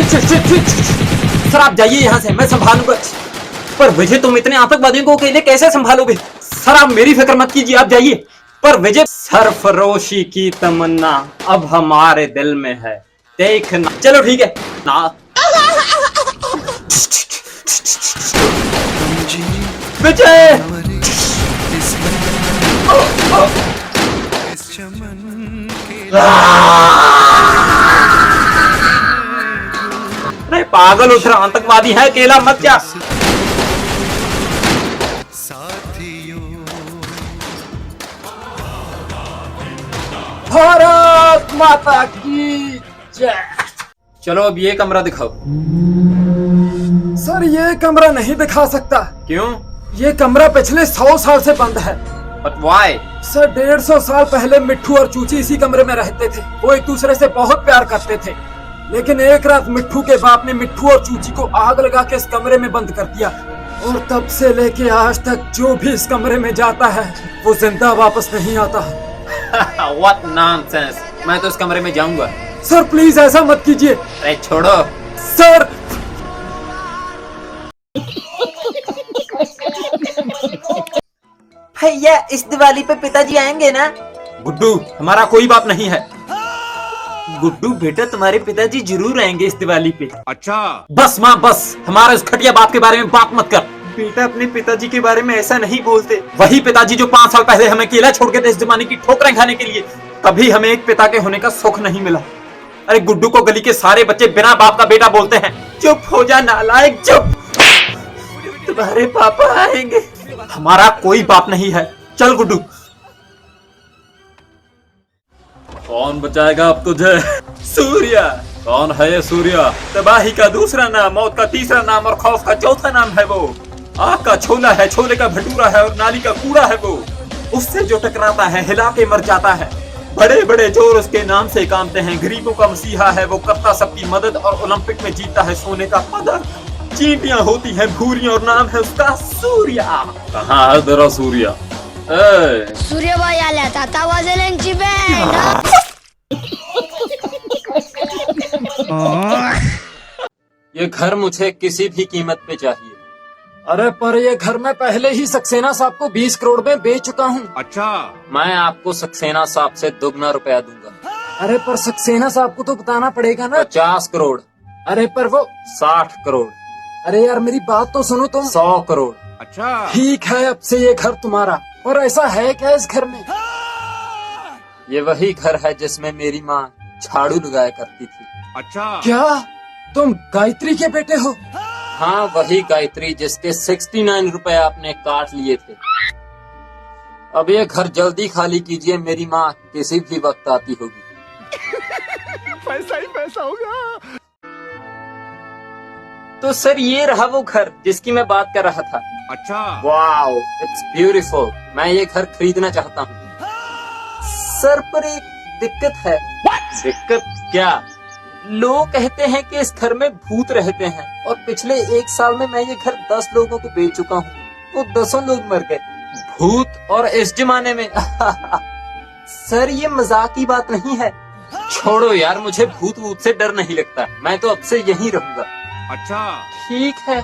Sir आप जाइए यहाँ से, मैं संभालूंगा। पर विजय तुम इतने आतंकवादियों को अकेले कैसे संभालोगे? सर आप मेरी फिक्र मत कीजिए, आप जाइए। पर विजय, सरफरोशी की तमन्ना अब हमारे दिल में है, देखना। चलो ठीक है ना। विजय, अरे पागल, उधर आतंकवादी है, अकेला मत जा। भारत माता की जय। चलो अब ये कमरा दिखाओ। सर ये कमरा नहीं दिखा सकता। क्यों? ये कमरा पिछले 100 साल से बंद है। But why? सर 150 साल पहले मिट्ठू और चूची इसी कमरे में रहते थे। वो एक दूसरे से बहुत प्यार करते थे, लेकिन एक रात मिट्ठू के बाप ने मिट्ठू और चूची को आग लगा के इस कमरे में बंद कर दिया, और तब से लेके आज तक जो भी इस कमरे में जाता है वो जिंदा वापस नहीं आता। What nonsense! मैं तो इस कमरे में जाऊंगा। सर प्लीज ऐसा मत कीजिए। अरे छोड़ो सर। भैया इस दिवाली पे पिताजी आएंगे ना? गुड्डू, हमारा कोई बाप नहीं है। गुड्डू बेटा तुम्हारे पिताजी जरूर आएंगे इस दिवाली पे। अच्छा बस माँ बस, हमारे उस घटिया बाप के बारे में बात मत कर। बेटा अपने पिताजी के बारे में ऐसा नहीं बोलते। वही पिताजी जो 5 साल पहले हमें अकेला छोड़ के थे इस जमाने की ठोकरें खाने के लिए। कभी हमें एक पिता के होने का सुख नहीं मिला। अरे गुड्डू को गली के सारे बच्चे बिना बाप का बेटा बोलते हैं। चुप हो जा नालायक, चुप। तुम्हारे पापा आएंगे। हमारा कोई बाप नहीं है। चल गुड्डू। कौन बचाएगा अब तुझे? सूर्या। कौन है ये सूर्या? तबाही का दूसरा नाम, मौत का तीसरा नाम और खौफ का चौथा नाम है वो। आग का छोला है, छोले का भटूरा है और नाली का कूड़ा है वो। उससे जो टकराता है हिला के मर जाता है। बड़े बड़े जोर उसके नाम से कामते हैं। गरीबों का मसीहा है वो, करता सबकी मदद और ओलंपिक में जीतता है सोने का पदक। चींटियां होती हैं भूरियां और नाम है उसका सूर्या। कहाँ है तेरा सूर्या? सूर्यबाई आल्या ताता वाजेल्यांची बँड। ये घर मुझे किसी भी कीमत पे चाहिए। अरे पर ये घर मैं पहले ही सक्सेना साहब को 20 करोड़ में बेच चुका हूँ। अच्छा, मैं आपको सक्सेना साहब से दुगना रुपया दूंगा। अरे पर सक्सेना साहब को तो बताना पड़ेगा ना। 50 करोड़। अरे पर वो 60 करोड़। अरे यार मेरी बात तो सुनो तुम। 100 करोड़। अच्छा ठीक है, अब से ये घर तुम्हारा। और ऐसा है क्या इस घर में? ये वही घर है जिसमें मेरी माँ झाड़ू लगाया करती थी। अच्छा क्या तुम गायत्री के बेटे हो? हाँ वही गायत्री जिसके 69 रुपए आपने काट लिए थे। अब ये घर जल्दी खाली कीजिए, मेरी माँ किसी भी वक्त आती होगी। पैसा ही पैसा होगा। तो सर ये रहा वो घर जिसकी मैं बात कर रहा था। अच्छा वाओ, इट्स ब्यूटीफुल। मैं ये घर खरीदना चाहता हूँ। सर पर एक दिक्कत है। दिक्कत क्या? लोग कहते हैं कि इस घर में भूत रहते हैं, और पिछले 1 साल में मैं ये घर 10 लोगों को बेच चुका हूँ। वो 10 लोग मर गए। भूत? और इस जमाने में? सर ये मजाक की बात नहीं है। छोड़ो यार, मुझे भूत वूत से डर नहीं लगता। मैं तो अब से यहीं रहूंगा। अच्छा ठीक है।